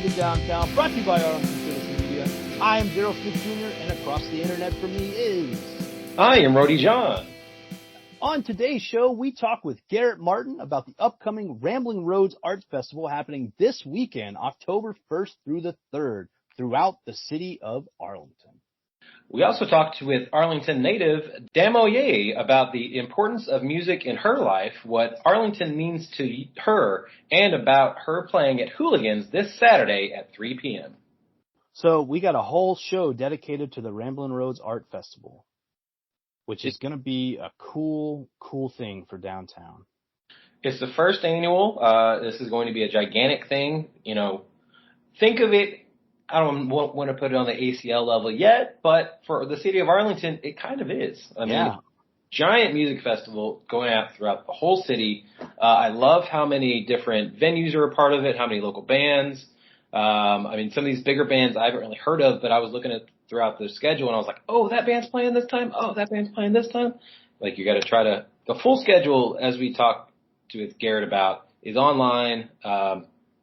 to Downtown, brought to you by Arlington Citizen Media. I am Daryl Smith Jr., and across the internet from me is... I am Rody John. On today's show, we talk with Garrett Martin about the upcoming Ramblin Roads Arts Festival happening this weekend, October 1st through the 3rd, throughout the city of Arlington. We also talked with Arlington native Damoyee about the importance of music in her life, what Arlington means to her, and about her playing at Hooligans this Saturday at 3 p.m. So we got a whole show dedicated to the Ramblin Roads Art Festival, which is going to be a cool thing for downtown. It's the first annual. This is going to be a gigantic thing. You know, think of it. I don't want to put it on the ACL level yet, but for the city of Arlington, it kind of is. I mean, giant music festival going out throughout the whole city. I love how many different venues are a part of it, how many local bands. I mean, some of these bigger bands I haven't really heard of, but I was looking at throughout the schedule and I was like, oh, that band's playing this time. Oh, that band's playing this time. Like, you got to try to, the full schedule, as we talked with Garrett about, is online.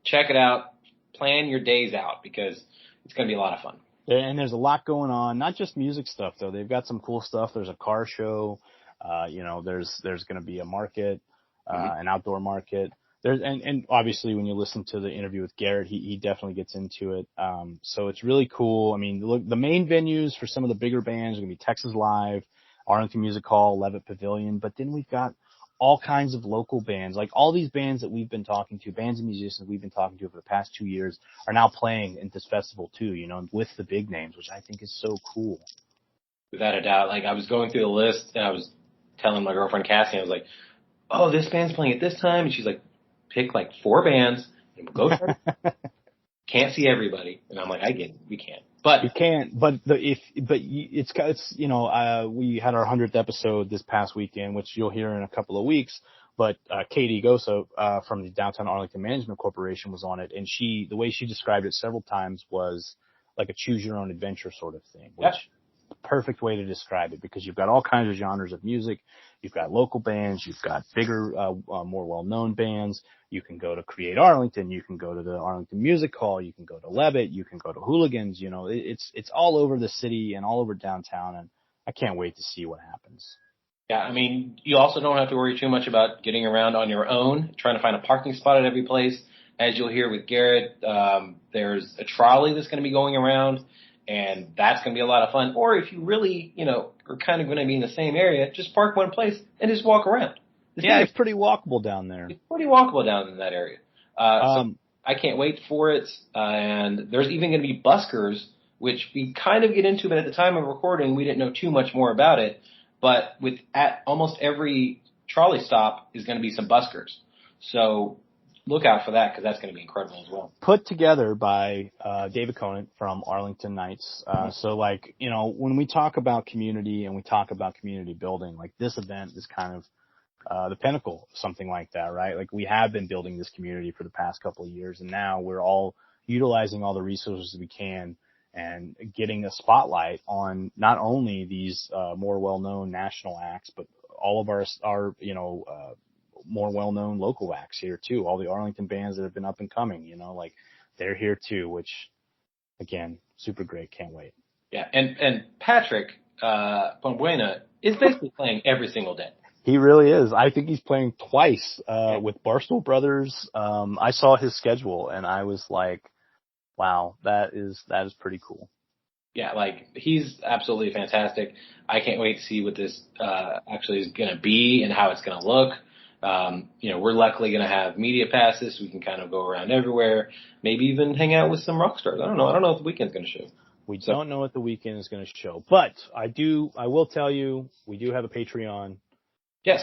Check it out. Plan your days out because it's going to be a lot of fun. And there's a lot going on, not just music stuff, though. They've got some cool stuff. There's a car show. There's going to be a market, an outdoor market. And obviously when you listen to the interview with Garrett, he definitely gets into it. So it's really cool. I mean, look, the main venues for some of the bigger bands are going to be Texas Live, Arlington Music Hall, Levitt Pavilion. But then we've got all kinds of local bands, like all these bands that we've been talking to, bands and musicians we've been talking to for the past 2 years are now playing in this festival too, you know, with the big names, which I think is so cool. Without a doubt. Like, I was going through the list and I was telling my girlfriend Cassie, I was like, oh, this band's playing at this time. And she's like, pick like 4 bands and we'll go try. Can't see everybody. And I'm like, I get it. We can't. But you can't. But it's we had our 100th episode this past weekend, which you'll hear in a couple of weeks. But Katie Goso from the Downtown Arlington Management Corporation was on it, and the way she described it several times was like a choose your own adventure sort of thing. Which perfect way to describe it, because you've got all kinds of genres of music. You've got local bands, you've got bigger, more well-known bands. You can go to Create Arlington, you can go to the Arlington Music Hall, you can go to Levitt, you can go to Hooligans. You know, it's all over the city and all over downtown, and I can't wait to see what happens. Yeah, I mean, you also don't have to worry too much about getting around on your own, trying to find a parking spot at every place. As you'll hear with Garrett, there's a trolley that's going to be going around, and that's going to be a lot of fun. Or if you really, are kind of going to be in the same area, just park one place and just walk around. It's pretty walkable down there. It's pretty walkable down in that area. So I can't wait for it. And there's even going to be buskers, which we kind of get into, but at the time of recording, we didn't know too much more about it. But at almost every trolley stop is going to be some buskers. So look out for that, because that's going to be incredible as well. Put together by David Conant from Arlington Nights. So, like, when we talk about community and we talk about community building, like, this event is kind of the pinnacle of something like that, right? Like, we have been building this community for the past couple of years, and now we're all utilizing all the resources we can and getting a spotlight on not only these more well-known national acts, but all of our more well-known local acts here too. All the Arlington bands that have been up and coming, like, they're here too, which, again, super great. Can't wait. Yeah. And Patrick Pombuena is basically playing every single day. He really is. I think he's playing twice with Barstool Brothers. I saw his schedule and I was like, wow, that is pretty cool. Yeah, like, he's absolutely fantastic. I can't wait to see what this actually is going to be and how it's going to look. We're luckily going to have media passes. We can kind of go around everywhere, maybe even hang out with some rock stars. I don't know what the weekend's going to show. We don't know what the weekend is going to show, but I will tell you, we do have a Patreon. Yes.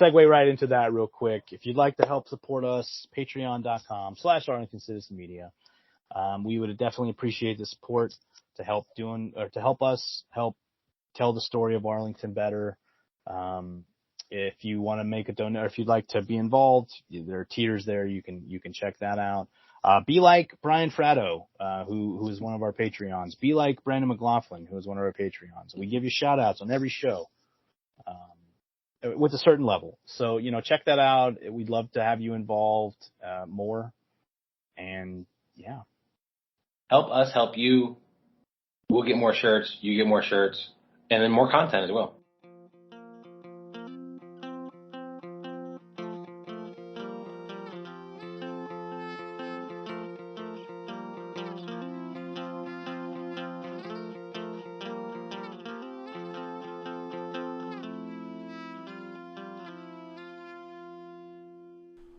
Segue right into that real quick. If you'd like to help support us, patreon.com/Arlington Citizen Media. We would definitely appreciate the support to help us help tell the story of Arlington better. If you want to make a donation, or if you'd like to be involved, there are tiers there. You can check that out. Be like Brian Fratto, who is one of our Patreons. Be like Brandon McLaughlin, who is one of our Patreons. We give you shout outs on every show, with a certain level. So, check that out. We'd love to have you involved, more. And Yeah. Help us help you. We'll get more shirts. You get more shirts. And then more content as well.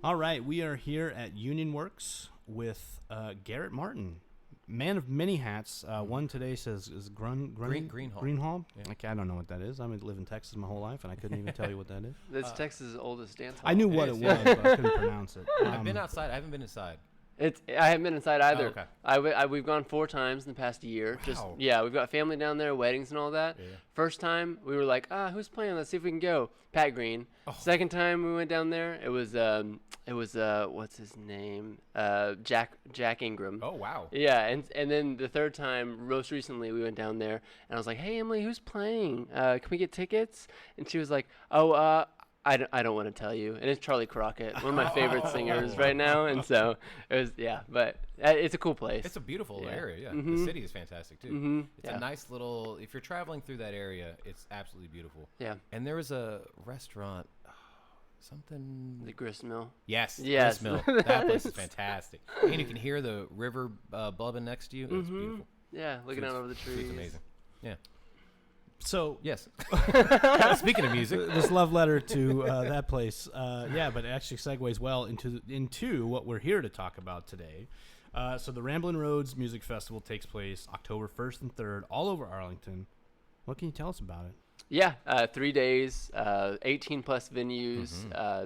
All right, we are here at Union Works with Garrett Martin, man of many hats. One today says is Greenhall. Yeah. Like, I don't know what that is. I live in Texas my whole life, and I couldn't even tell you what that is. That's Texas' oldest dance hall. I knew what it was, but I couldn't pronounce it. I've been outside. I haven't been inside. I haven't been inside either. Oh, okay. We've gone 4 times in the past year. Wow. We've got family down there, weddings and all that. Yeah. First time we were like, who's playing? Let's see if we can go. Pat Green. Oh. Second time we went down there, it was what's his name? Jack Ingram. Oh, wow. Yeah, and then the third time, most recently, we went down there, and I was like, hey, Emily, who's playing? Can we get tickets? And she was like, I don't want to tell you. And it's Charlie Crockett, one of my favorite singers right now. And so it was, but it's a cool place. It's a beautiful area, yeah. Mm-hmm. The city is fantastic, too. Mm-hmm. It's a nice little, if you're traveling through that area, it's absolutely beautiful. Yeah. And there was a restaurant, something. The Grist Mill. Yes. Yes. Grist Mill. That place is fantastic. And you can hear the river bubbling next to you. It's beautiful. Yeah, looking out over the trees. It's amazing. Yeah. So Yes. Speaking of music, this love letter to that place, but it actually segues well into what we're here to talk about today. So the Ramblin Roads Music Festival takes place October 1st and 3rd all over Arlington. What can you tell us about it? Yeah, 3 days, 18 plus venues,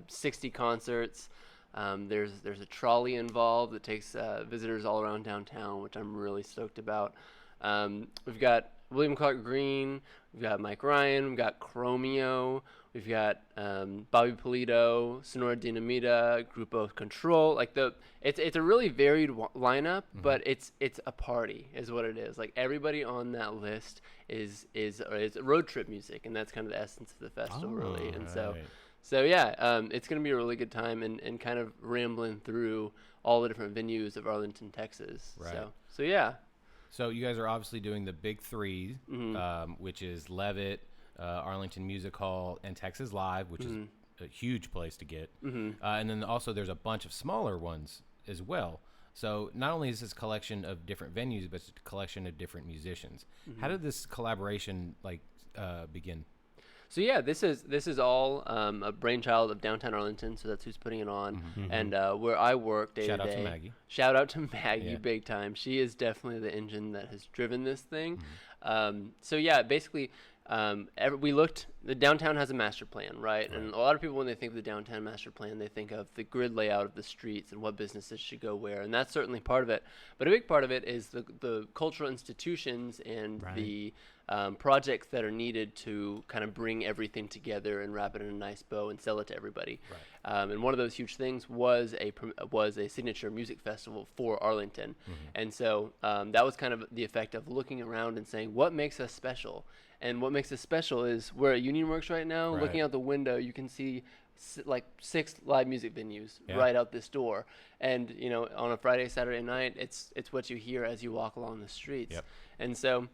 60 concerts. There's a trolley involved that takes visitors all around downtown, which I'm really stoked about. We've got William Clark Green, we've got Mike Ryan, we've got Chromeo, we've got Bobby Polito, Sonora Dinamita, Grupo Control. It's a really varied lineup, but it's a party is what it is. Like, everybody on that list is road trip music, and that's kind of the essence of the festival, really. And it's going to be a really good time and kind of rambling through all the different venues of Arlington, Texas. Right. So yeah. So you guys are obviously doing the big three, which is Levitt, Arlington Music Hall, and Texas Live, which is a huge place to get. And then also there's a bunch of smaller ones as well. So not only is this a collection of different venues, but it's a collection of different musicians. How did this collaboration begin? So yeah, this is all a brainchild of Downtown Arlington, so that's who's putting it on, and where I work day to day. Shout out to Maggie. Shout out to Maggie, big time. She is definitely the engine that has driven this thing. Basically, the downtown has a master plan, right? And a lot of people, when they think of the downtown master plan, they think of the grid layout of the streets and what businesses should go where, and that's certainly part of it. But a big part of it is the cultural institutions and the projects that are needed to kind of bring everything together and wrap it in a nice bow and sell it to everybody. Right. And one of those huge things was a signature music festival for Arlington. And so that was kind of the effect of looking around and saying, what makes us special? And what makes us special is we're at Union Works right now. Right. Looking out the window, you can see like 6 live music venues right out this door. And on a Friday, Saturday night, it's what you hear as you walk along the streets. Yep. And so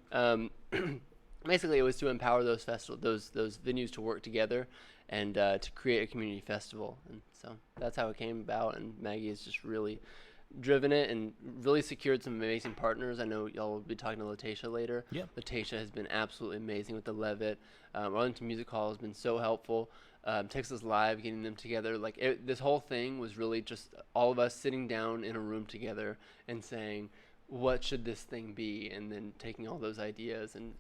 basically, it was to empower those venues to work together and to create a community festival. And so that's how it came about. And Maggie has just really driven it and really secured some amazing partners. I know y'all will be talking to Latasha later. Yep. Latasha has been absolutely amazing with the Levitt. Arlington Music Hall has been so helpful. Texas Live, getting them together. This whole thing was really just all of us sitting down in a room together and saying, what should this thing be? And then taking all those ideas and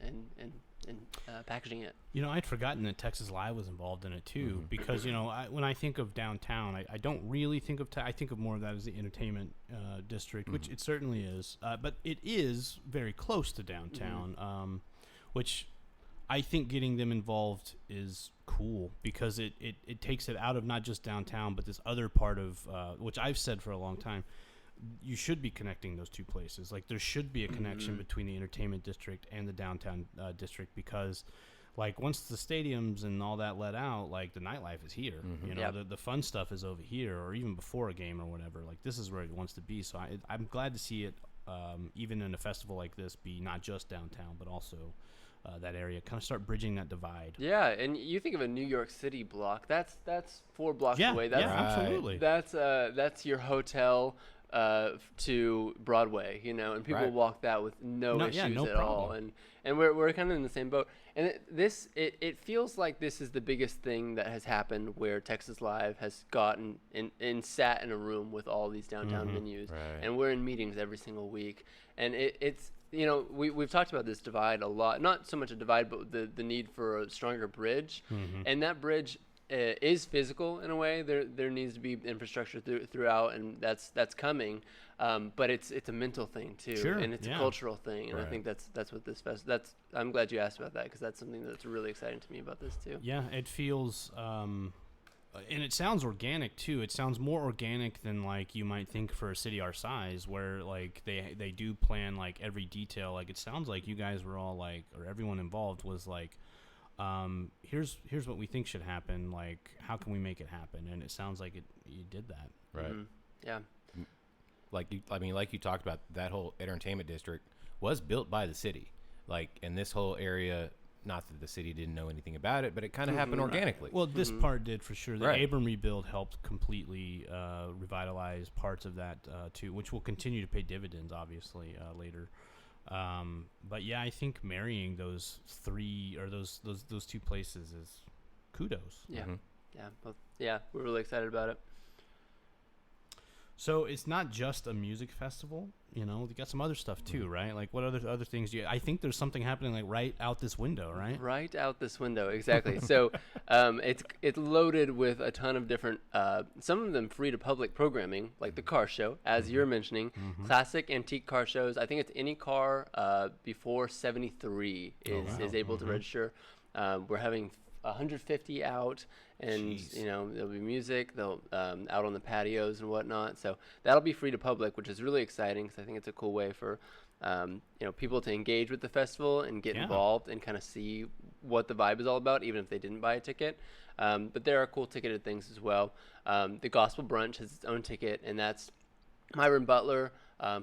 packaging it. I'd forgotten that Texas Live was involved in it too, because when I think of downtown, I don't really think of I think of more of that as the entertainment district, which it certainly is, but it is very close to downtown, which I think getting them involved is cool because it takes it out of not just downtown, but this other part of which I've said for a long time. You should be connecting those two places. Like, there should be a connection between the entertainment district and the downtown district, because like once the stadiums and all that let out, like the nightlife is here. You know, the fun stuff is over here, or even before a game or whatever. Like this is where it wants to be. So I'm glad to see it, even in a festival like this, be not just downtown, but also that area. Kind of start bridging that divide. Yeah, and you think of a New York City block. That's 4 blocks away. That's, absolutely. That's your hotel to Broadway, you know, and people walk that with no issues at all. And we're kind of in the same boat. And it feels like this is the biggest thing that has happened where Texas Live has gotten and sat in a room with all these downtown venues. Right. And we're in meetings every single week. And it's, you know, we've talked about this divide a lot. Not so much a divide, but the need for a stronger bridge. And that bridge is physical in a way. There needs to be infrastructure throughout, and that's coming. But it's a mental thing too, and it's a cultural thing. And I think that's what this I'm glad you asked about that, because that's something that's really exciting to me about this too. Yeah, it feels, and it sounds organic too. It sounds more organic than like you might think for a city our size, where like they do plan like every detail. Like it sounds like you guys were all like, or everyone involved was like, here's what we think should happen. Like, how can we make it happen? And it sounds like you did that. Right. Yeah. Like you talked about, that whole entertainment district was built by the city. Like, and this whole area, not that the city didn't know anything about it, but it kind of happened organically. Well, this part did for sure. The Abram rebuild helped completely revitalize parts of that too, which will continue to pay dividends, obviously, later. But yeah, I think marrying those 3 or those 2 places is kudos. Yeah, we're really excited about it. So it's not just a music festival, you know. You got some other stuff too, right? Like what other things do you? I think there's something happening like right out this window, right? Right out this window, exactly. So it's loaded with a ton of different, some of them free to public programming, like the car show, as you're mentioning, classic antique car shows. I think it's any car before 73 is able to register. We're having 150 out, and you know, there'll be music, they'll out on the patios and whatnot. So that'll be free to public, which is really exciting, because I think it's a cool way for you know, people to engage with the festival and get involved and kind of see what the vibe is all about, even if they didn't buy a ticket. But there are cool ticketed things as well. The Gospel Brunch has its own ticket, and that's Myron Butler.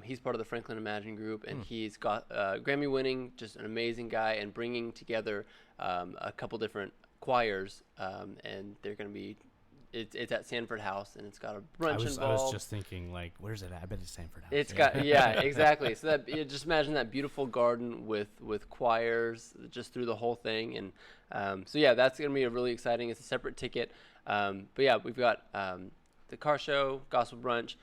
He's part of the Franklin Imagine group, and he's got Grammy winning, just an amazing guy, and bringing together a couple different choirs, and they're going to be, it's at Sanford House, and it's got a brunch involved. I was just thinking, like, where's it at? I bet it's Sanford House. It's got, exactly. So that, just imagine that beautiful garden with choirs just through the whole thing. And so yeah, that's going to be a really exciting, it's a separate ticket. But yeah, we've got the car show, Gospel Brunch.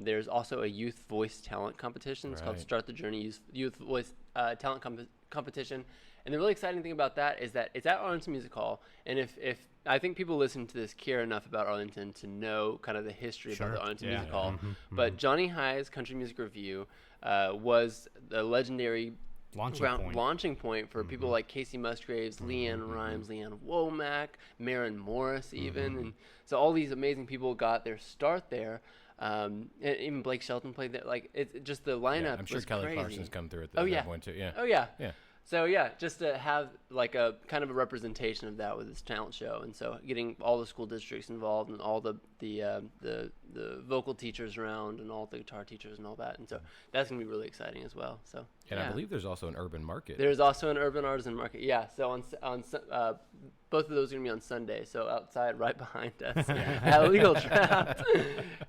There's also a youth voice talent competition. It's called Start the Journey Youth Voice Talent Competition. And the really exciting thing about that is that it's at Arlington Music Hall. And if I think people listening to this care enough about Arlington to know kind of the history about the Arlington Music Hall. But Johnny High's Country Music Review was the legendary launching point for people like Casey Musgraves, Leanne Rimes, Leanne Womack, Maren Morris even. And so all these amazing people got their start there. And even Blake Shelton played there. Like, it's just the lineup. Yeah, I'm sure was Kelly crazy. Carson's come through at that point too. Yeah. Oh yeah. So yeah, just to have like a kind of a representation of that with this talent show, and so getting all the school districts involved and all the vocal teachers around and all the guitar teachers and all that, and so that's gonna be really exciting as well. So and I believe there's also an urban market. There's also an urban artisan market. Yeah. So on both of those are gonna be on Sunday. So outside, right behind us, at Legal Trap,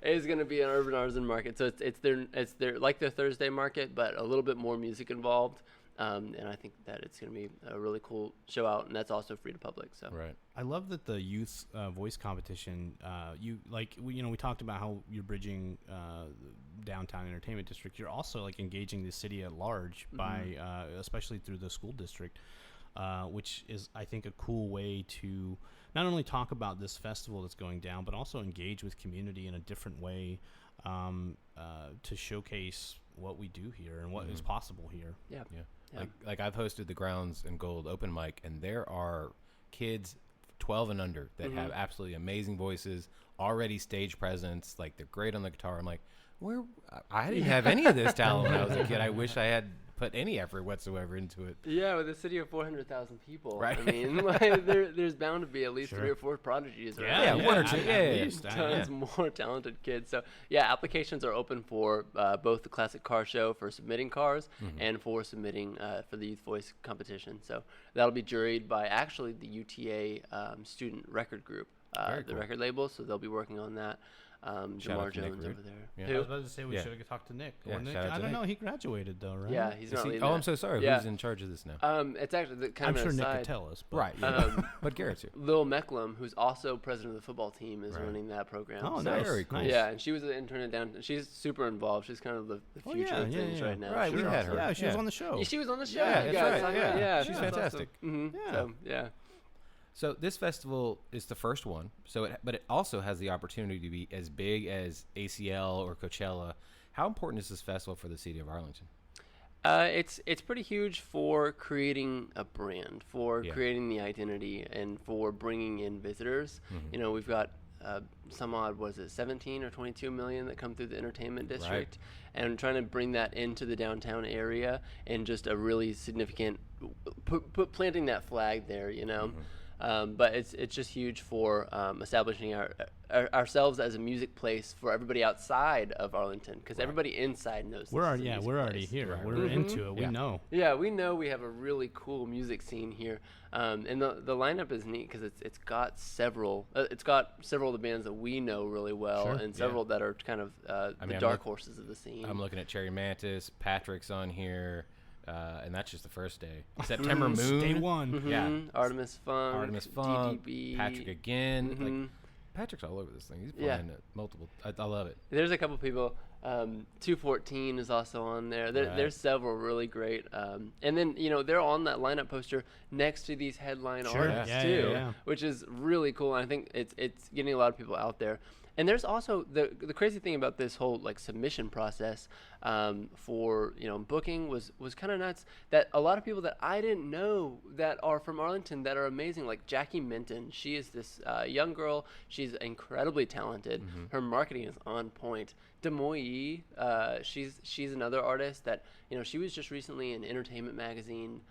is gonna be an urban artisan market. So it's their like their Thursday market, but a little bit more music involved. And I think that it's going to be a really cool show out, and that's also free to public. So I love that the youth voice competition. We talked about how you're bridging downtown entertainment district. You're also like engaging the city at large by, especially through the school district, which is I think a cool way to not only talk about this festival that's going down, but also engage with community in a different way to showcase what we do here and what is possible here. Yeah. Like I've hosted the Grounds and Gold open mic, and there are kids 12 and under that have absolutely amazing voices, already stage presence, like they're great on the guitar. I'm like, I didn't have any of this talent when I was a kid. I wish I had put any effort whatsoever into it. Yeah, with a city of 400,000 people, Right. I mean, like, there's bound to be at least 3 or 4 prodigies. Yeah, one or two. Yeah, Tons more talented kids. So yeah, applications are open for both the Classic Car Show for submitting cars and for submitting for the Youth Voice competition. So that'll be juried by actually the UTA student record group, the record label. So they'll be working on that. Jamar Jones over there. Yeah. I was about to say we should have talked to Nick. Yeah, Nick, I don't know. He graduated though, right? Yeah, he's not leading Oh, that. I'm so sorry. Yeah. Who's in charge of this now? It's actually kind I'm of sure an Nick aside. could tell us. But. Right. Yeah. But Garrett's here. Lil Mecklem, who's also president of the football team, is running that program. Oh, So- nice. Very cool. Nice. Yeah, and she was an intern at Downtown. She's super involved. She's kind of the future of things right now. Right, we had her. Yeah, she was on the show. She was on the show. Yeah, you that's guys. right. Yeah. She's She's fantastic. Mm-hmm. Yeah. So, yeah. So this festival is the first one. But it also has the opportunity to be as big as ACL or Coachella. How important is this festival for the city of Arlington? It's pretty huge for creating a brand, for creating the identity, and for bringing in visitors. You know, we've got some odd, 17 or 22 million that come through the entertainment district, and trying to bring that into the downtown area, and just a really significant planting that flag there, you know. But it's just huge for establishing ourselves as a music place for everybody outside of Arlington, because everybody inside knows. We're already here. Right. We're into it. We know. Yeah, we know we have a really cool music scene here, and the lineup is neat because it's got several. It's got several of the bands that we know really well, and several that are kind of the dark horses of the scene. I'm looking at Cherry Mantis. Patrick's on here. And that's just the first day. September Moon. Day one. Yeah. Artemis Funk. DDB. Patrick again. Like, Patrick's all over this thing. He's playing it multiple. I love it. There's a couple people. 214 is also on there. There's several really great. And then, you know, they're on that lineup poster next to these headline artists too, which is really cool. And I think it's getting a lot of people out there. And there's also the crazy thing about this whole like submission process for, you know, booking was kind of nuts, that a lot of people that I didn't know that are from Arlington that are amazing, like Jackie Minton. She is this young girl. She's incredibly talented. Her marketing is on point. Damoyee, she's another artist that, you know, she was just recently in Entertainment Magazine.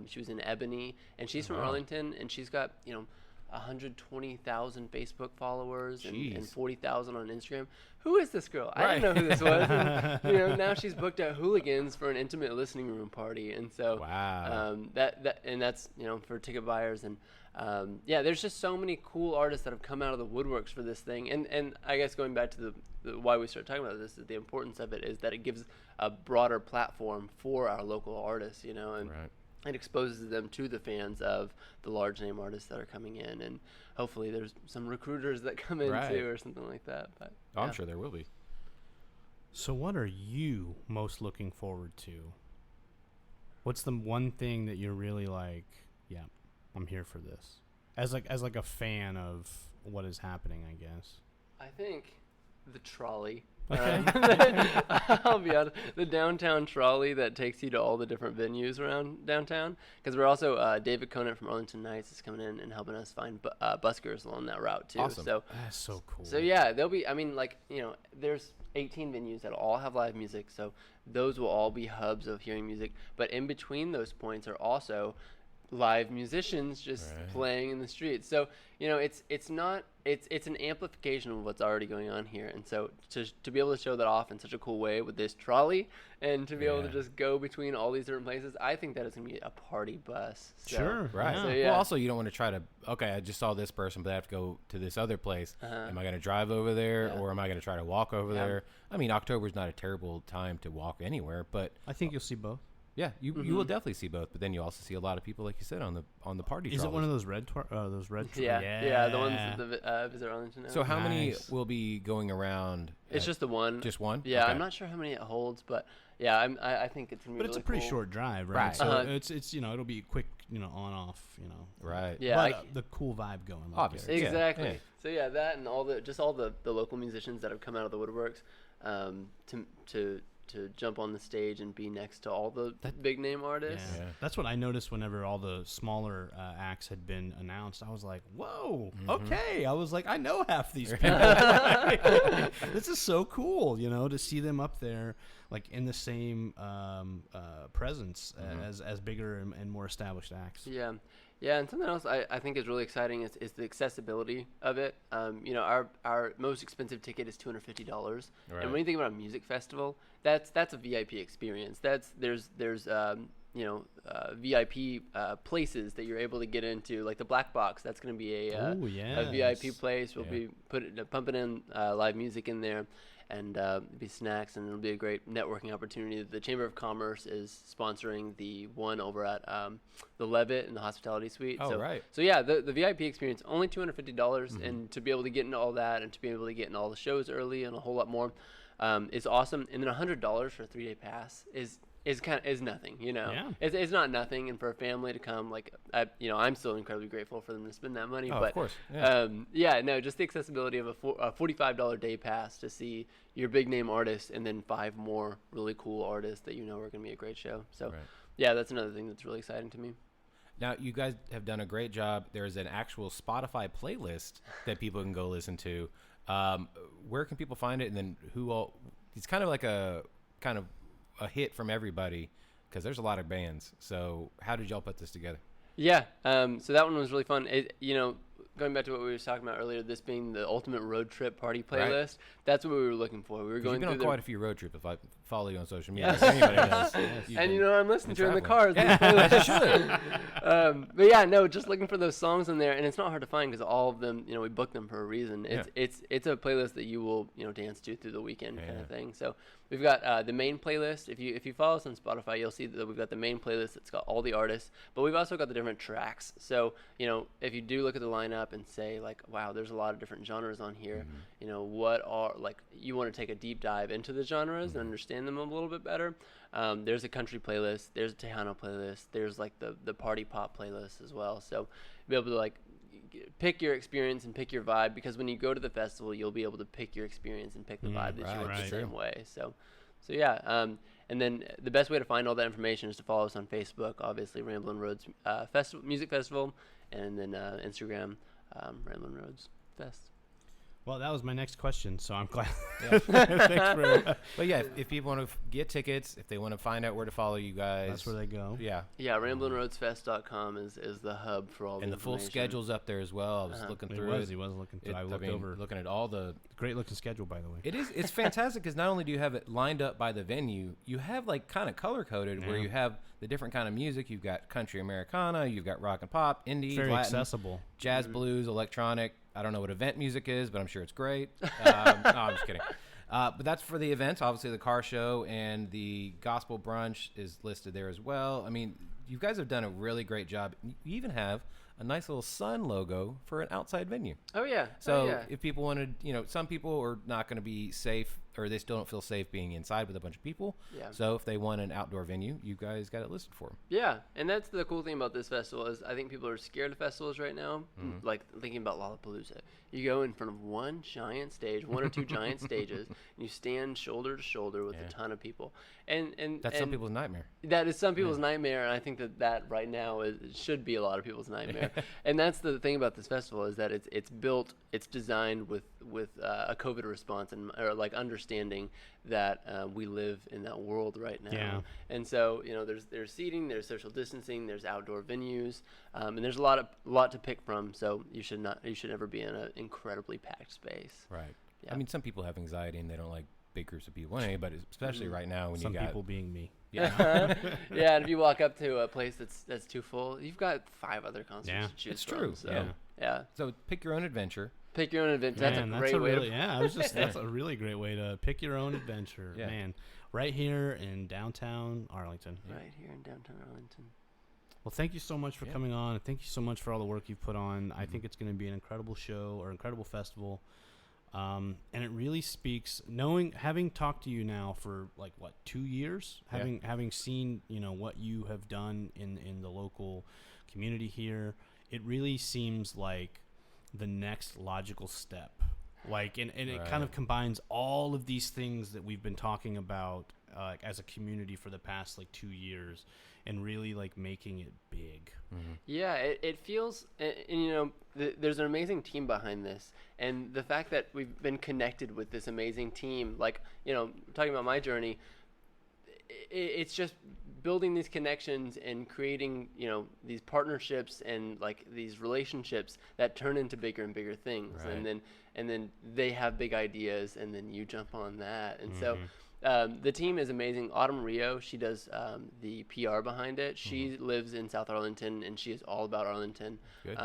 She was in Ebony, and she's from Arlington, and she's got, you know, 120,000 Facebook followers and 40,000 on Instagram. Who is this girl? I didn't know who this was. And, you know, now she's booked at Hooligans for an intimate listening room party, and so that's, you know, for ticket buyers. And there's just so many cool artists that have come out of the woodworks for this thing. And I guess going back to the why we started talking about this, is the importance of it is that it gives a broader platform for our local artists, you know, and it exposes them to the fans of the large name artists that are coming in, and hopefully there's some recruiters that come in too, or something like that. But I'm sure there will be. So what are you most looking forward to? What's the one thing that you're really like, yeah, I'm here for this, as like a fan of what is happening, I guess? I think the trolley. Okay. I'll be honest. The downtown trolley that takes you to all the different venues around downtown. Because we're also, David Conant from Arlington Nights is coming in and helping us find buskers along that route too. Awesome. So That's so cool. So yeah, there'll be, I mean, like, you know, there's 18 venues that all have live music. So those will all be hubs of hearing music. But in between those points are also live musicians just playing in the streets. So, you know, it's an amplification of what's already going on here. And so to be able to show that off in such a cool way with this trolley, and to be able to just go between all these different places, I think that is going to be a party bus. So, Sure. Right. Yeah. So, Well, also, you don't want to try to, okay, I just saw this person, but I have to go to this other place. Am I going to drive over there, or am I going to try to walk over there? I mean, October's not a terrible time to walk anywhere, but I think you'll see both. yeah, you will definitely see both. But then you also see a lot of people, like you said, on the party. Is it one of those red? Yeah, the ones that visit Arlington now. So how many will be going around? It's just the one. Just one? Yeah, Okay. I'm not sure how many it holds, but yeah, I think it's gonna be. But it's really a pretty cool. short drive, right? Right. So it's you know, it'll be quick, you know, on off, you know. Right. Yeah, But the cool vibe going. Like Obviously. Garrett. exactly. Yeah. So yeah, that and all the local musicians that have come out of the woodworks, to to jump on the stage and be next to all the big name artists. Yeah. That's what I noticed whenever all the smaller acts had been announced. I was like, whoa, okay. I was like, I know half these people. This is so cool, you know, to see them up there, like in the same presence as bigger and more established acts. Yeah. Yeah, and something else I think is really exciting is the accessibility of it. You know, our most expensive ticket is $250, Right. and when you think about a music festival, that's a VIP experience. There's VIP places that you're able to get into, like the Black Box. That's going to be a VIP place. We'll be pumping in live music in there, and be snacks, and it'll be a great networking opportunity. The Chamber of Commerce is sponsoring the one over at the Levitt in the hospitality suite. Oh, right. So yeah, the VIP experience, only $250, and to be able to get into all that, and to be able to get into all the shows early and a whole lot more, is awesome. And then $100 for a 3-day pass is nothing, you know. Yeah. It's not nothing, and for a family to come, like, I'm still incredibly grateful for them to spend that money. Oh, but of course. Just the accessibility of a $45 day pass to see your big name artists and then 5 more really cool artists that you know are going to be a great show. So, yeah, that's another thing that's really exciting to me. Now, you guys have done a great job. There's an actual Spotify playlist that people can go listen to. Where can people find it? And then it's kind of like a hit from everybody, because there's a lot of bands. So how did y'all put this together? Yeah, so that one was really fun. Going back to what we were talking about earlier, this being the ultimate road trip party playlist, that's what we were looking for. We were going you've been through on quite a few road trips if I follow you on social media. Anybody knows. And I'm listening to it in the cars. Should. But yeah, no, just looking for those songs in there, and it's not hard to find because all of them, we booked them for a reason. It's a playlist that you will dance to through the weekend kind of thing. So we've got the main playlist. If you follow us on Spotify, you'll see that we've got the main playlist that's got all the artists, but we've also got the different tracks. So if you do look at the lineup and say like, wow, there's a lot of different genres on here. What are, like, you want to take a deep dive into the genres and understand them a little bit better. There's a country playlist, there's a Tejano playlist, there's like the party pop playlist as well. So be able to like pick your experience and pick your vibe, because when you go to the festival, you'll be able to pick your experience and pick the vibe that you want the same way. So yeah. And then the best way to find all that information is to follow us on Facebook, obviously Ramblin Roads Music Festival, and then Instagram, Ramblin Roads Fest. Well, that was my next question, so I'm glad. But yeah, if people want to get tickets, if they want to find out where to follow you guys, that's where they go. Yeah, RamblinRoadsFest.com is the hub for all the information. And the full schedule's up there as well. I was looking through it. He was looking through. I looked over. Looking at all the great looking schedule, by the way. It's fantastic, because not only do you have it lined up by the venue, you have like kind of color coded where you have the different kind of music. You've got country Americana, you've got rock and pop, indie, very Latin, accessible, jazz, blues, electronic. I don't know what event music is, but I'm sure it's great. No, I'm just kidding. But that's for the events. Obviously, the car show and the gospel brunch is listed there as well. I mean, you guys have done a really great job. You even have a nice little sun logo for an outside venue. Oh, yeah. So if people wanted, some people are not going to be safe, or they still don't feel safe being inside with a bunch of people. Yeah. So if they want an outdoor venue, you guys got it listed for them. Yeah, and that's the cool thing about this festival is I think people are scared of festivals right now, like thinking about Lollapalooza. You go in front of one giant stage, one or two giant stages, and you stand shoulder to shoulder with a ton of people. And that's some people's nightmare. That is some people's nightmare, and I think that right now should be a lot of people's nightmare. And that's the thing about this festival is that it's designed with a COVID response or like understanding that we live in that world right now. Yeah. And so there's seating, there's social distancing, there's outdoor venues, and there's a lot to pick from. So you should never be in an incredibly packed space. Right. Yeah. I mean, some people have anxiety and they don't like big groups of people anyway, but especially right now when some people being me. Yeah. Yeah, and if you walk up to a place that's too full, you've got 5 other concerts to choose it's from. True. So, yeah. So pick your own adventure. Pick your own adventure. That's a great way. That's a really great way to pick your own adventure, man. Right here in downtown Arlington. Right here in downtown Arlington. Well, thank you so much for coming on, and thank you so much for all the work you've put on. I think it's going to be an incredible show or incredible festival. And it really speaks, having talked to you now for 2 years, having seen, what you have done in the local community here, it really seems like the next logical step. And it kind of combines all of these things that we've been talking about as a community for the past like 2 years, and really like making it big. Mm-hmm. Yeah, it feels, and there's an amazing team behind this, and the fact that we've been connected with this amazing team, like, talking about my journey, it's just building these connections and creating, these partnerships and like these relationships that turn into bigger and bigger things. Right. And then they have big ideas, and then you jump on that. And so the team is amazing. Autumn Rio, she does the PR behind it. She lives in South Arlington, and she is all about Arlington. Good.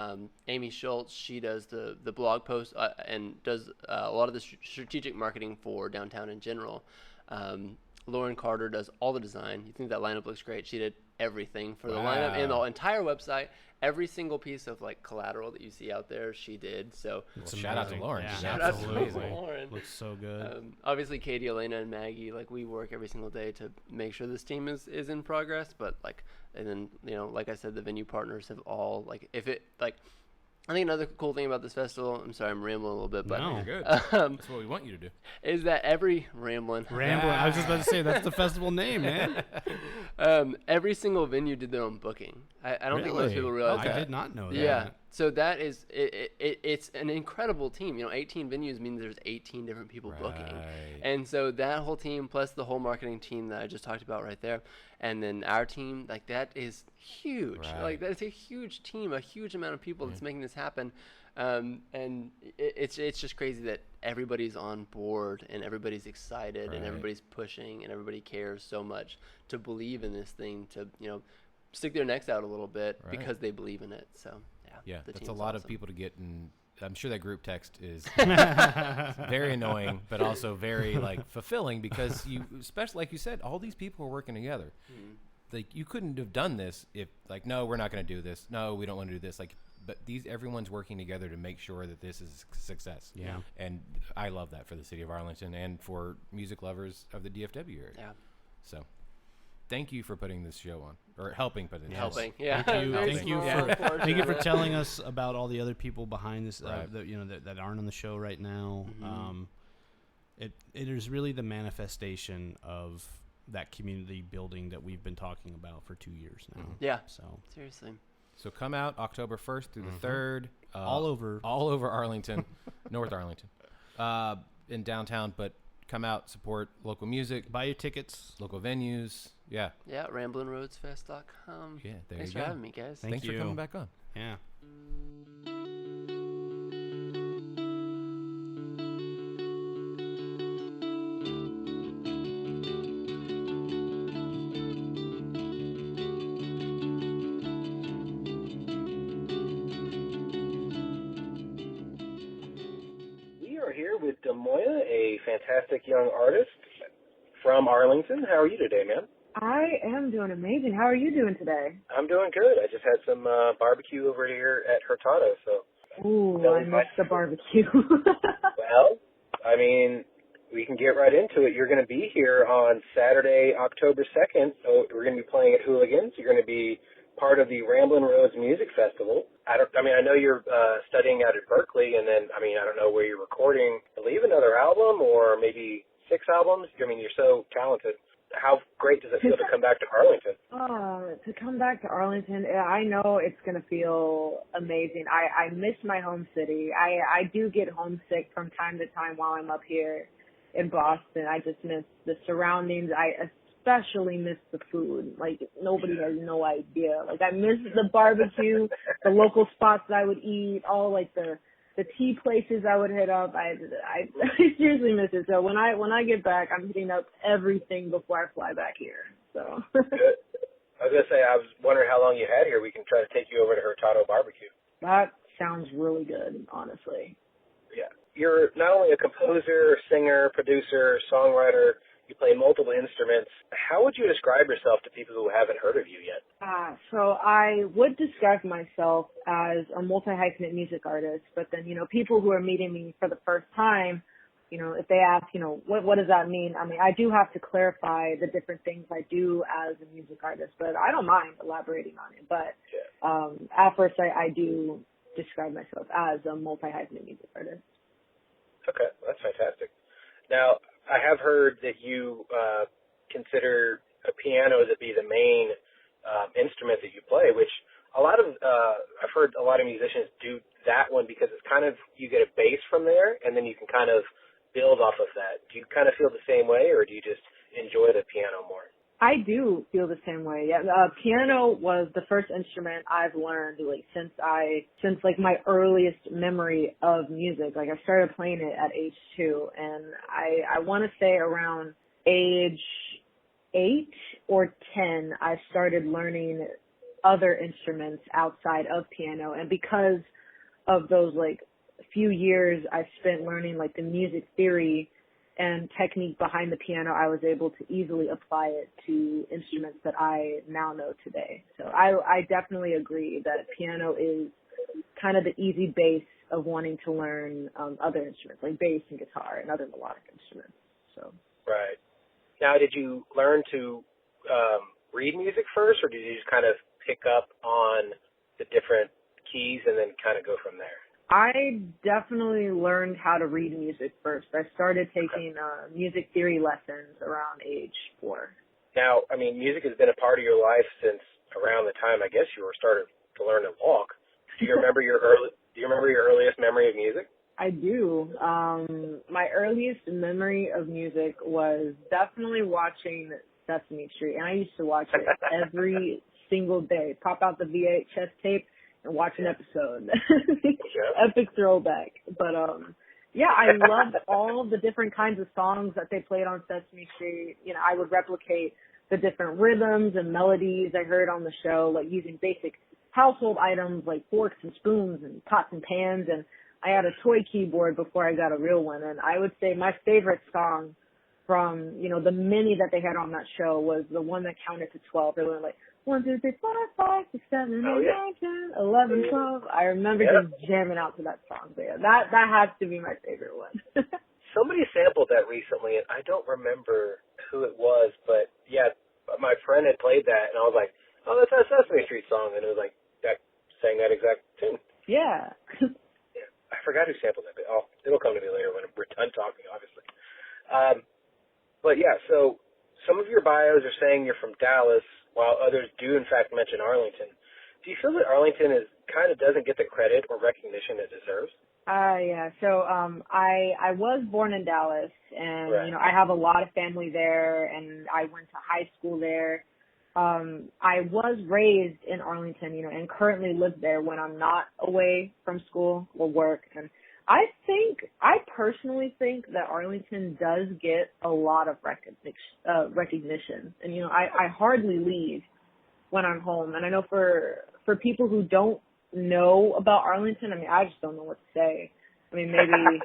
Amy Schultz, she does the blog post and does a lot of the strategic marketing for downtown in general. Lauren Carter does all the design. You think that lineup looks great. She did everything for the lineup and the entire website. Every single piece of like collateral that you see out there, she did. So shout out to Lauren. Yeah, shout absolutely. out to Lauren. Looks so good. Obviously, Katie, Elena, and Maggie, like we work every single day to make sure this team is in progress. But like, and then like I said, the venue partners have all like I think another cool thing about this festival, I'm sorry, I'm rambling a little bit, but No. You're good. That's what we want you to do. is that every rambling, I was just about to say, that's the festival name, man. every single venue did their own booking. I don't think most people realize I that. did not know that. Yeah. So that is it's an incredible team. 18 venues means there's 18 different people booking. And so that whole team plus the whole marketing team that I just talked about right there, and then our team, like that is huge. Right. Like that is a huge team, a huge amount of people that's making this happen. And it's just crazy that everybody's on board and everybody's excited and everybody's pushing and everybody cares so much to believe in this thing, to stick their necks out a little bit because they believe in it. So yeah, the that's a team's lot awesome. of people to get in. I'm sure that group text is very annoying, but also very like fulfilling, because you, especially like you said, all these people are working together. Like you couldn't have done this if like, no, we're not going to do this. No, we don't want to do this. Like, but everyone's working together to make sure that this is a success. Yeah. And I love that for the city of Arlington and for music lovers of the DFW area. Yeah. So thank you for putting this show on, or helping put it on. Helping. Yeah. Thank you small for portion thank you of for it. telling us about all the other people behind this, Right. that aren't on the show right now. It is really the manifestation of that community building that we've been talking about for 2 years now. Yeah. So Seriously. So come out October 1st through the 3rd. all over Arlington, North Arlington, in downtown. But come out, support local music, buy your tickets. local venues. Yeah. Yeah, ramblinroadsfest.com. Yeah, there Thanks you for go. having me, guys. Thanks you. for coming back on. Yeah. We are here with Damoyee, a fantastic young artist from Arlington. How are you today, man? I am doing amazing. How are you doing today? I'm doing good. I just had some barbecue over here at Hurtado, so. Ooh, That I was miss the barbecue. Well, I mean, we can get right into it. You're going to be here on Saturday, October 2nd. So we're going to be playing at Hooligans. You're going to be part of the Ramblin Roads Music Festival. I know you're studying out at Berkeley, and then, I don't know where you're recording. I believe another album or maybe 6 albums. I mean, you're so talented. How great does it feel to come back to Arlington? To come back to Arlington, I know it's going to feel amazing. I miss my home city. I do get homesick from time to time while I'm up here in Boston. I just miss the surroundings. I especially miss the food. Like, nobody has no idea. Like, I miss the barbecue, the local spots that I would eat, all like the tea places I would hit up. I seriously miss it. So when I get back, I'm hitting up everything before I fly back here. So. Good. I was going to say, I was wondering how long you had here. We can try to take you over to Hurtado Barbecue. That sounds really good, honestly. Yeah. You're not only a composer, singer, producer, songwriter, you play multiple instruments. How would you describe yourself to people who haven't heard of you yet? So I would describe myself as a multi-hyphenate music artist, but then, people who are meeting me for the first time, if they ask, what does that mean? I do have to clarify the different things I do as a music artist, but I don't mind elaborating on it. But at first, I do describe myself as a multi-hyphenate music artist. Okay, that's fantastic. Now, I have heard that you consider a piano to be the main instrument that you play, which a lot of I've heard a lot of musicians do that one because it's kind of, you get a bass from there and then you can kind of build off of that. Do you kind of feel the same way, or do you just enjoy the piano more? I do feel the same way. Yeah, piano was the first instrument I've learned like since like my earliest memory of music. Like I started playing it at age 2, and I want to say around age 8 or 10 I started learning other instruments outside of piano, and because of those like few years I spent learning like the music theory and technique behind the piano, I was able to easily apply it to instruments that I now know today. So I definitely agree that piano is kind of the easy base of wanting to learn other instruments like bass and guitar and other melodic instruments. So right. Now, did you learn to read music first, or did you just kind of pick up on the different keys and then kind of go from there? I definitely learned how to read music first. I started taking music theory lessons around age 4. Now, I mean, music has been a part of your life since around the time I guess you were starting to learn to walk. Do you remember your earliest memory of music? I do. My earliest memory of music was definitely watching Sesame Street, and I used to watch it every single day. Pop out the VHS tape and watch an episode. Epic throwback. But yeah, I loved all the different kinds of songs that they played on Sesame Street. You know, I would replicate the different rhythms and melodies I heard on the show, like using basic household items like forks and spoons and pots and pans. And I had a toy keyboard before I got a real one. And I would say my favorite song from, you know, the many that they had on that show was the one that counted to 12. They were like, 1, 2, 3, 4, 5, 6, 7, 8, 9, 10, 11, 12. I remember just jamming out to that song. But yeah, that has to be my favorite one. Somebody sampled that recently, and I don't remember who it was, but yeah, my friend had played that, and I was like, oh, that's that Sesame Street song, and it was like, that sang that exact tune. Yeah. Yeah, I forgot who sampled that, but it'll come to me later when we're done talking, obviously. But yeah, so some of your bios are saying you're from Dallas, while others do, in fact, mention Arlington. Do you feel that Arlington kind of doesn't get the credit or recognition it deserves? Yeah. So, I was born in Dallas, and, right. You know, I have a lot of family there, and I went to high school there. I was raised in Arlington, you know, and currently live there when I'm not away from school or work. And I personally think that Arlington does get a lot of recognition. And, you know, I hardly leave when I'm home. And I know for people who don't know about Arlington, I mean, I just don't know what to say. I mean, maybe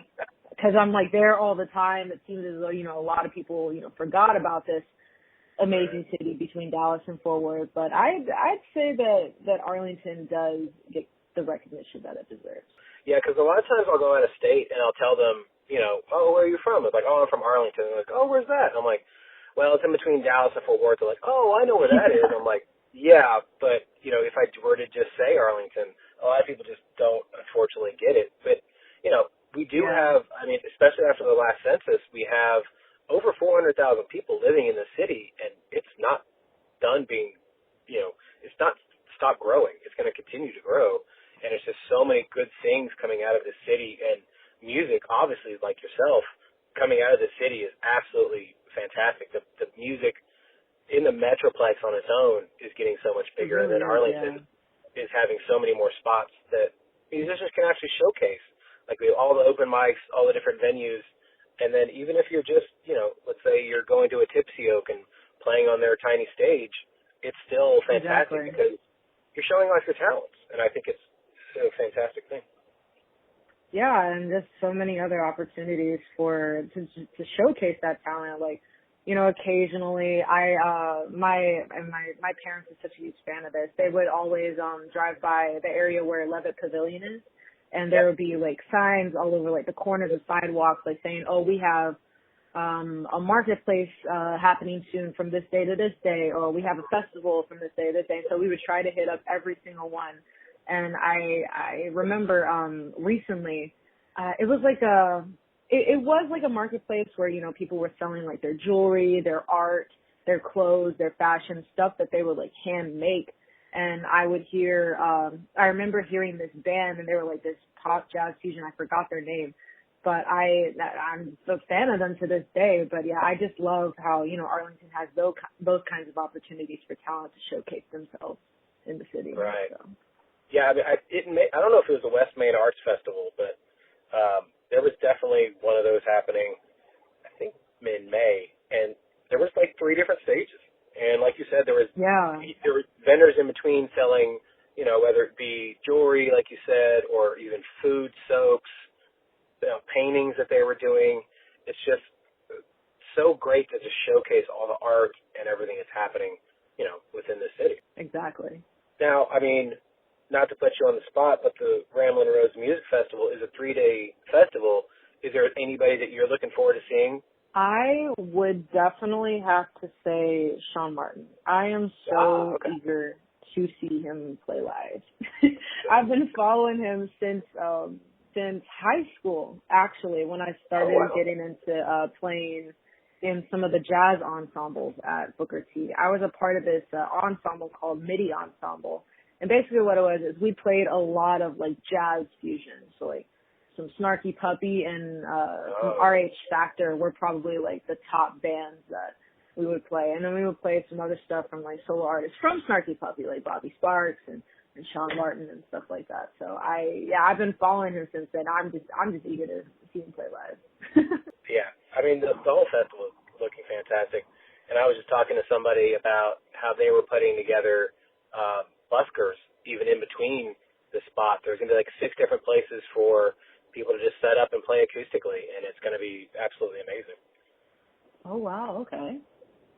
because I'm like there all the time, it seems as though, you know, a lot of people, you know, forgot about this amazing city between Dallas and Fort Worth. But I'd say that Arlington does get the recognition that it deserves. Yeah, because a lot of times I'll go out of state and I'll tell them, you know, oh, where are you from? It's like, oh, I'm from Arlington. They're like, oh, where's that? And I'm like, well, it's in between Dallas and Fort Worth. They're like, oh, I know where that is. I'm like, yeah, but, you know, if I were to just say Arlington, a lot of people just don't, unfortunately, get it. But, you know, we do have, I mean, especially after the last census, we have over 400,000 people living in the city, and it's not done being, you know, it's not stopped growing. It's going to continue to grow. And it's just so many good things coming out of the city, and music, obviously, like yourself, coming out of the city is absolutely fantastic. The music in the Metroplex on its own is getting so much bigger, and then Arlington is having so many more spots that musicians can actually showcase. Like we have all the open mics, all the different venues, and then even if you're just, you know, let's say you're going to a Tipsy Oak and playing on their tiny stage, it's still fantastic because you're showing off your talents, and I think it's a fantastic thing. Yeah, and just so many other opportunities to showcase that talent. Like, you know, occasionally my parents are such a huge fan of this. They would always drive by the area where Levitt Pavilion is, and there would be like signs all over like the corners of sidewalks, like saying, "Oh, we have a marketplace happening soon from this day to this day," or "We have a festival from this day to this day." So we would try to hit up every single one. And I remember recently it was like a marketplace where, you know, people were selling like their jewelry, their art, their clothes, their fashion, stuff that they would like hand make. And I would hear, I remember hearing this band, and they were like this pop jazz fusion. I forgot their name, but I'm a fan of them to this day. But yeah, I just love how, you know, Arlington has those kinds of opportunities for talent to showcase themselves in the city. Right. So. Yeah, I mean, I don't know if it was the West Main Arts Festival, but there was definitely one of those happening, I think, in May, and there was like 3 different stages. And like you said, there were vendors in between selling, you know, whether it be jewelry, like you said, or even food, soaps, you know, paintings that they were doing. It's just so great to just showcase all the art and everything that's happening, you know, within the city. Exactly. Now, I mean, not to put you on the spot, but the Ramblin Roads Music Festival is a 3-day festival. Is there anybody that you're looking forward to seeing? I would definitely have to say Sean Martin. I am so eager to see him play live. I've been following him since high school, actually, when I started getting into playing in some of the jazz ensembles at Booker T. I was a part of this ensemble called MIDI Ensemble. And basically what it was is we played a lot of like jazz fusion. So like some Snarky Puppy and some RH Factor were probably like the top bands that we would play. And then we would play some other stuff from like solo artists from Snarky Puppy, like Bobby Sparks and Sean Martin and stuff like that. So I've been following him since then. I'm just eager to see him play live. Yeah. I mean, the whole festival is looking fantastic. And I was just talking to somebody about how they were putting together buskers even in between the spot. There's going to be like 6 different places for people to just set up and play acoustically, and it's going to be absolutely amazing. Oh, wow. Okay.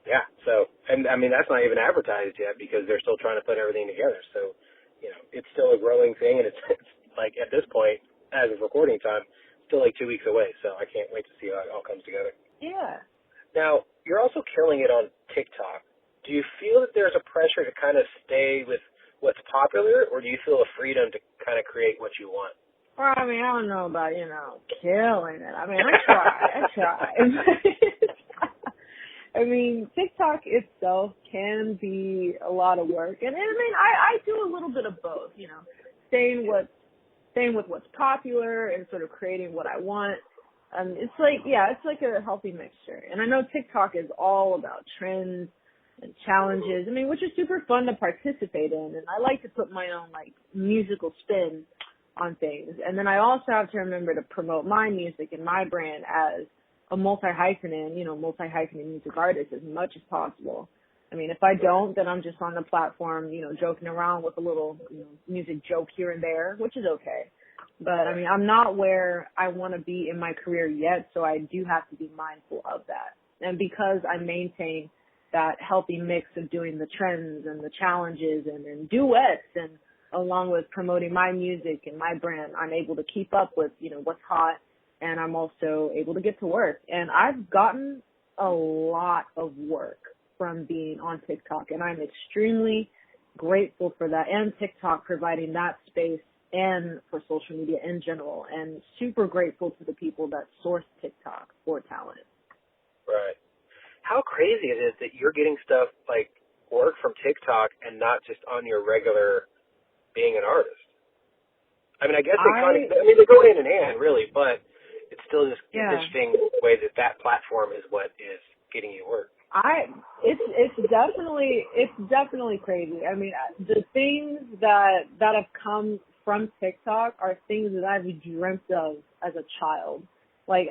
Yeah. So, and I mean, that's not even advertised yet because they're still trying to put everything together. So, you know, it's still a growing thing, and it's like at this point, as of recording time, still like 2 weeks away. So I can't wait to see how it all comes together. Yeah. Now, you're also killing it on TikTok. Do you feel that there's a pressure to kind of stay with what's popular, or do you feel a freedom to kind of create what you want? Well, I mean, I don't know about, you know, killing it. I mean, I try. I mean, TikTok itself can be a lot of work. And I mean, I do a little bit of both, you know, staying with what's popular and sort of creating what I want. It's like a healthy mixture. And I know TikTok is all about trends and challenges. I mean, which is super fun to participate in. And I like to put my own like musical spin on things. And then I also have to remember to promote my music and my brand as a multi-hyphenate music artist as much as possible. I mean, if I don't, then I'm just on the platform, you know, joking around with a little, you know, music joke here and there, which is okay. But I mean, I'm not where I want to be in my career yet, so I do have to be mindful of that. And because I maintain that healthy mix of doing the trends and the challenges and duets, and along with promoting my music and my brand, I'm able to keep up with, you know, what's hot, and I'm also able to get to work. And I've gotten a lot of work from being on TikTok, and I'm extremely grateful for that, and TikTok providing that space and for social media in general, and super grateful to the people that source TikTok for talent. Right. How crazy it is that you're getting stuff like work from TikTok and not just on your regular being an artist. I mean, I guess they go hand in hand, really, but it's still just an interesting way that platform is what is getting you work. It's definitely crazy. I mean, the things that have come from TikTok are things that I've dreamt of as a child. Like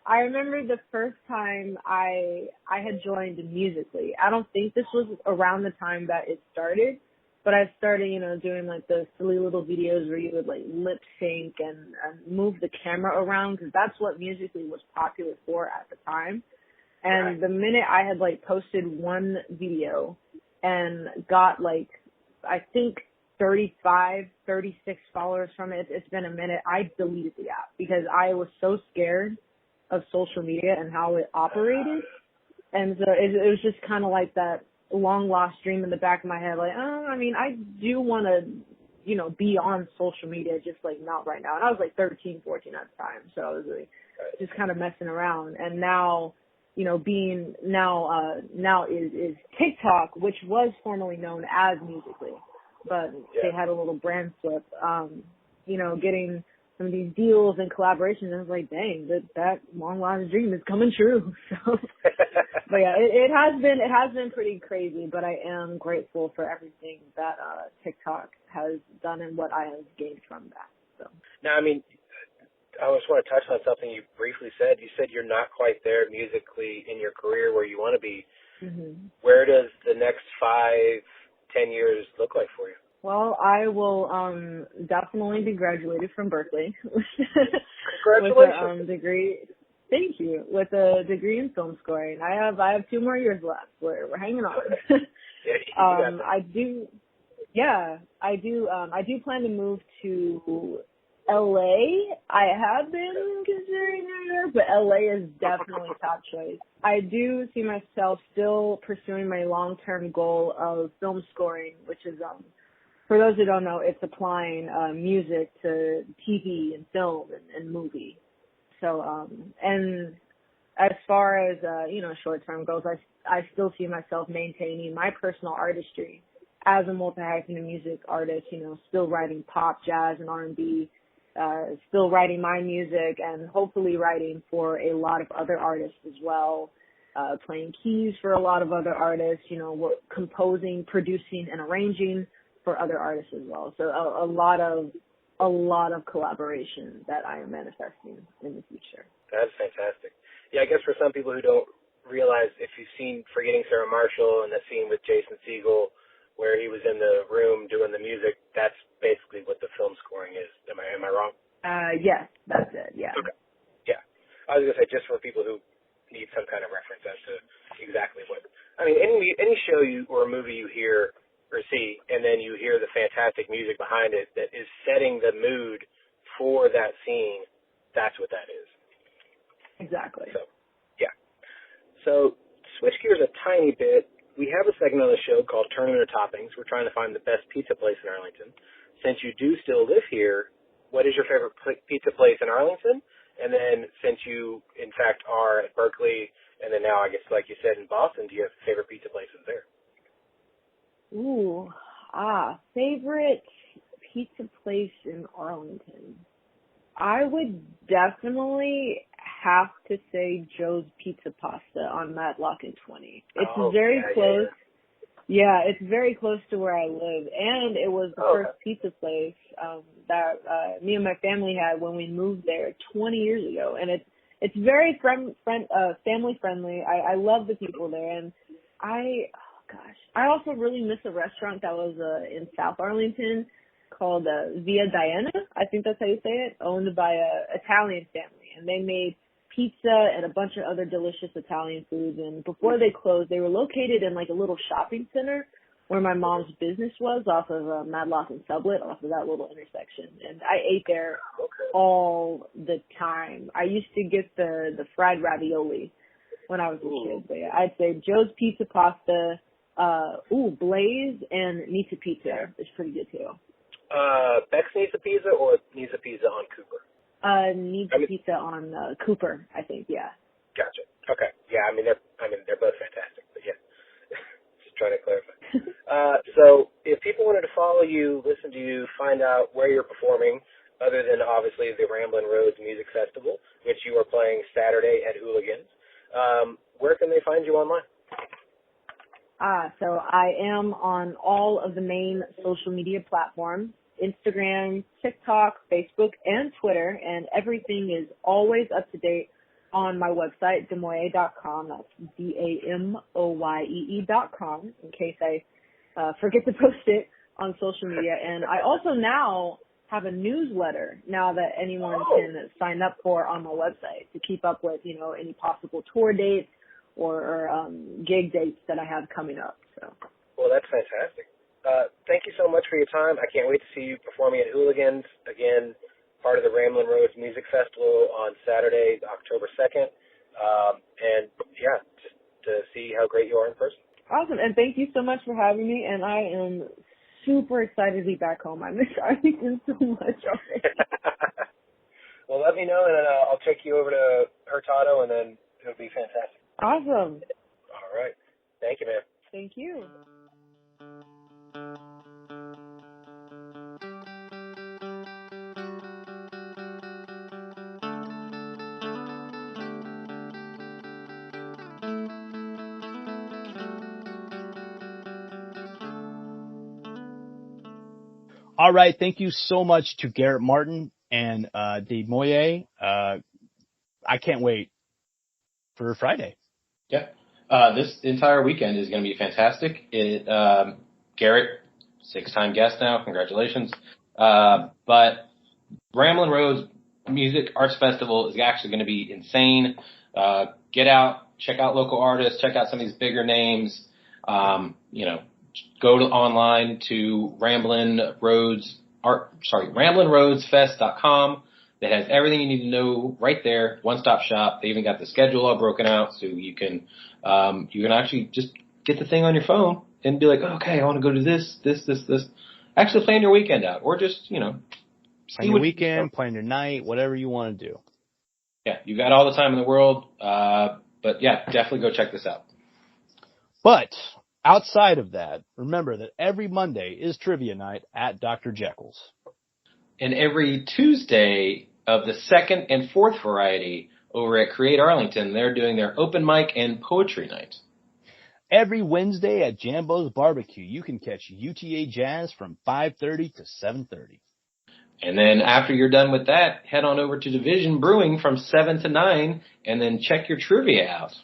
I remember the first time I had joined Musical.ly. I don't think this was around the time that it started, but I started, you know, doing like those silly little videos where you would like lip sync and move the camera around, because that's what Musical.ly was popular for at the time. And the minute I had like posted one video and got like, I think 35, 36 followers from it, it's been a minute, I deleted the app because I was so scared of social media and how it operated. And so it was just kind of like that long lost dream in the back of my head, like, I mean, I do want to, you know, be on social media, just like not right now. And I was like 13, 14 at the time, so I was like just kind of messing around. And now, being now is TikTok, which was formerly known as Musical.ly, but they had a little brand flip. Getting some of these deals and collaborations, I was like, dang, that long lost dream is coming true. So, but yeah, it has been pretty crazy, but I am grateful for everything that TikTok has done and what I have gained from that. So now, I mean, I just want to touch on something you briefly said. You said you're not quite there musically in your career where you want to be. Mm-hmm. Where does the next 5-10 years look like for you? Well, I will definitely be graduated from Berkeley Congratulations. with a degree. Thank you. With a degree in film scoring. I have 2 more years left. We're hanging on. I do plan to move to LA. I have been considering New York, but LA is definitely top choice. I do see myself still pursuing my long-term goal of film scoring, which is for those who don't know, it's applying music to TV and film and movie. So, and as far as, short-term goals, I still see myself maintaining my personal artistry as a multi-hyphenate music artist, still writing pop, jazz, and R&B, still writing my music and hopefully writing for a lot of other artists as well, playing keys for a lot of other artists, composing, producing, and arranging for other artists as well. So a lot of collaboration that I am manifesting in the future. That's fantastic. Yeah, I guess for some people who don't realize, if you've seen Forgetting Sarah Marshall and that scene with Jason Segel where he was in the room doing the music, that's basically what the film scoring is. Am I wrong? Yes, that's it. Yeah. Okay. Yeah. I was gonna say, just for people who need some kind of reference as to exactly what. I mean, any show or movie you hear or see, and then you hear the fantastic music behind it that is setting the mood for that scene, that's what that is. Exactly. So, yeah. So, switch gears a tiny bit. We have a segment on the show called Tournament of Toppings. We're trying to find the best pizza place in Arlington. Since you do still live here, what is your favorite pizza place in Arlington? And then, since you, in fact, are at Berkeley, and then now, I guess, like you said, in Boston, do you have favorite pizza places there? Ooh, favorite pizza place in Arlington. I would definitely have to say Joe's Pizza Pasta on Matlock and 20. It's very close. Yeah, it's very close to where I live, and it was the first pizza place that me and my family had when we moved there 20 years ago, and it's very family friendly. I love the people there, and I also really miss a restaurant that was in South Arlington called Via Diana. I think that's how you say it. Owned by a Italian family, and they made pizza and a bunch of other delicious Italian foods. And before they closed, they were located in like a little shopping center where my mom's business was, off of Madlock and Sublet, off of that little intersection. And I ate there all the time. I used to get the fried ravioli when I was a kid. But yeah, I'd say Joe's Pizza Pasta, Blaze, and Nizza Pizza is pretty good too. Beck's Nizza Pizza or Nizza Pizza on Cooper? Pizza on Cooper, I think. Yeah. Gotcha. Okay. Yeah. They're both fantastic. But yeah, just trying to clarify. So if people wanted to follow you, listen to you, find out where you're performing, other than obviously the Ramblin Roads Music Festival, which you are playing Saturday at Hooligans, where can they find you online? So I am on all of the main social media platforms, Instagram, TikTok, Facebook, and Twitter, and everything is always up to date on my website, Damoyee.com. That's DAMOYEE.com, in case I forget to post it on social media. And I also now have a newsletter now that anyone can sign up for on my website to keep up with, any possible tour dates or gig dates that I have coming up. So. Well, that's fantastic. Thank you so much for your time. I can't wait to see you performing at Hooligans, again, part of the Ramblin Roads Music Festival on Saturday, October 2nd. Just to see how great you are in person. Awesome, and thank you so much for having me, and I am super excited to be back home. I miss Arlington so much already. Well, let me know, and then I'll take you over to Hurtado, and then it'll be fantastic. Awesome. All right. Thank you, man. Thank you. All right. Thank you so much to Garrett Martin and Damoyee. I can't wait for Friday. Yeah. This entire weekend is going to be fantastic. Garrett, 6-time guest now. Congratulations. But Ramblin Roads Music Arts Festival is actually going to be insane. Get out, check out local artists, check out some of these bigger names. Go online to RamblinRoadsFest.com. That has everything you need to know right there. One-stop shop. They even got the schedule all broken out, so you can actually just get the thing on your phone and be like, okay, I want to go to this. Actually plan your weekend out, or just, plan your weekend, plan your night, whatever you want to do. Yeah, you got all the time in the world. But yeah, definitely go check this out. But outside of that, remember that every Monday is trivia night at Dr. Jekyll's. And every Tuesday of the second and fourth variety over at Create Arlington, they're doing their open mic and poetry night. Every Wednesday at Jambo's Barbecue, you can catch UTA Jazz from 5:30 to 7:30. And then after you're done with that, head on over to Division Brewing from 7 to 9, and then check your trivia out.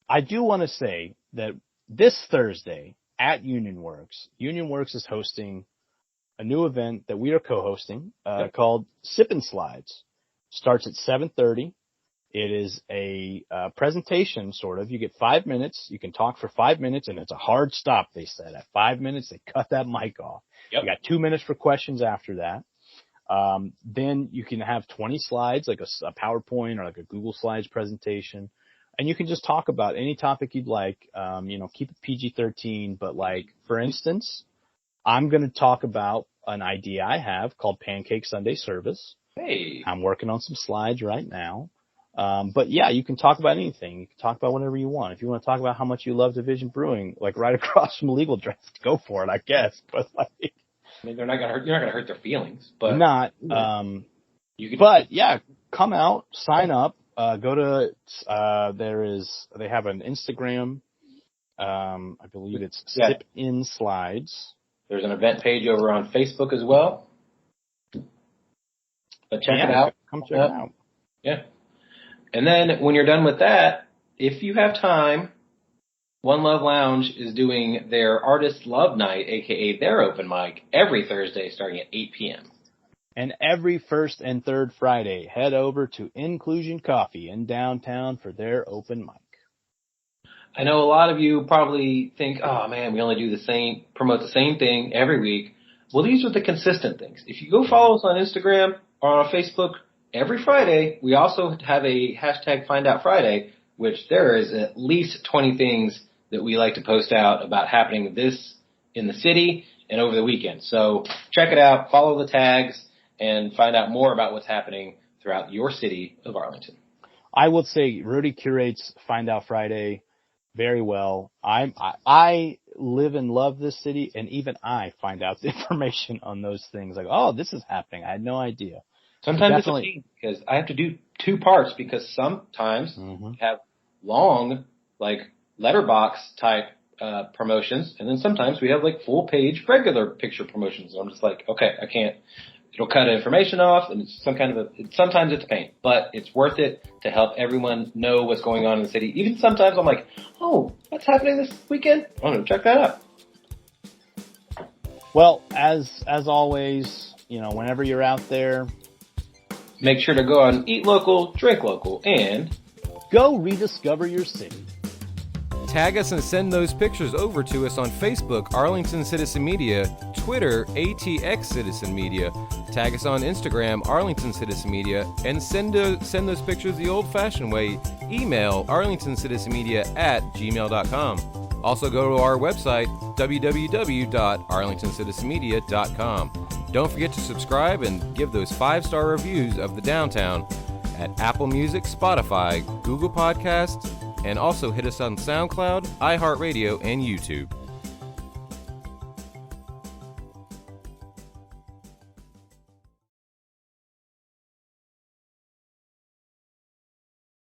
I do want to say that this Thursday at Union Works is hosting a new event that we are co-hosting called Sippin' Slides. Starts at 7:30. It is a presentation, sort of. You get 5 minutes. You can talk for 5 minutes, and it's a hard stop, they said. At 5 minutes, they cut that mic off. Yep. You got 2 minutes for questions after that. Then you can have 20 slides, like a PowerPoint or like a Google Slides presentation. And you can just talk about any topic you'd like. Keep it PG-13. But, like, for instance, I'm going to talk about an idea I have called Pancake Sunday Service. Hey. I'm working on some slides right now. But yeah, you can talk about anything. You can talk about whatever you want. If you want to talk about how much you love Division Brewing, like right across from Legal Draft, go for it, I guess. But like, I mean, you're not gonna hurt their feelings, but not. You can. But yeah, come out, sign up. Go to. They have an Instagram. I believe it's Sip In Slides. There's an event page over on Facebook as well. But check it out. Come check it out. Yeah. And then when you're done with that, if you have time, One Love Lounge is doing their Artist Love Night, a.k.a. their open mic, every Thursday starting at 8 p.m. And every first and third Friday, head over to Inclusion Coffee in downtown for their open mic. I know a lot of you probably think, oh, man, we only promote the same thing every week. Well, these are the consistent things. If you go follow us on Instagram or on Facebook, every Friday, we also have a hashtag Find Out Friday, which there is at least 20 things that we like to post out about happening in the city and over the weekend. So check it out, follow the tags, and find out more about what's happening throughout your city of Arlington. I would say Rudy curates Find Out Friday very well. I live and love this city, and even I find out the information on those things. Like, oh, this is happening. I had no idea. Sometimes it's a pain because I have to do 2 parts because sometimes we have long, like, letterbox type promotions, and then sometimes we have like full page regular picture promotions. And I'm just like, okay, I can't. It'll cut information off, and it's sometimes it's a pain, but it's worth it to help everyone know what's going on in the city. Even sometimes I'm like, oh, what's happening this weekend? I'm going to check that out. Well, as always, whenever you're out there, make sure to go on Eat Local, Drink Local, and go rediscover your city. Tag us and send those pictures over to us on Facebook, Arlington Citizen Media, Twitter, ATX Citizen Media. Tag us on Instagram, Arlington Citizen Media, and send those pictures the old-fashioned way. Email arlingtoncitizenmedia@gmail.com. Also go to our website, www.arlingtoncitizenmedia.com. Don't forget to subscribe and give those 5-star reviews of the downtown. at Apple Music, Spotify, Google Podcasts, and also hit us on SoundCloud, iHeartRadio, and YouTube.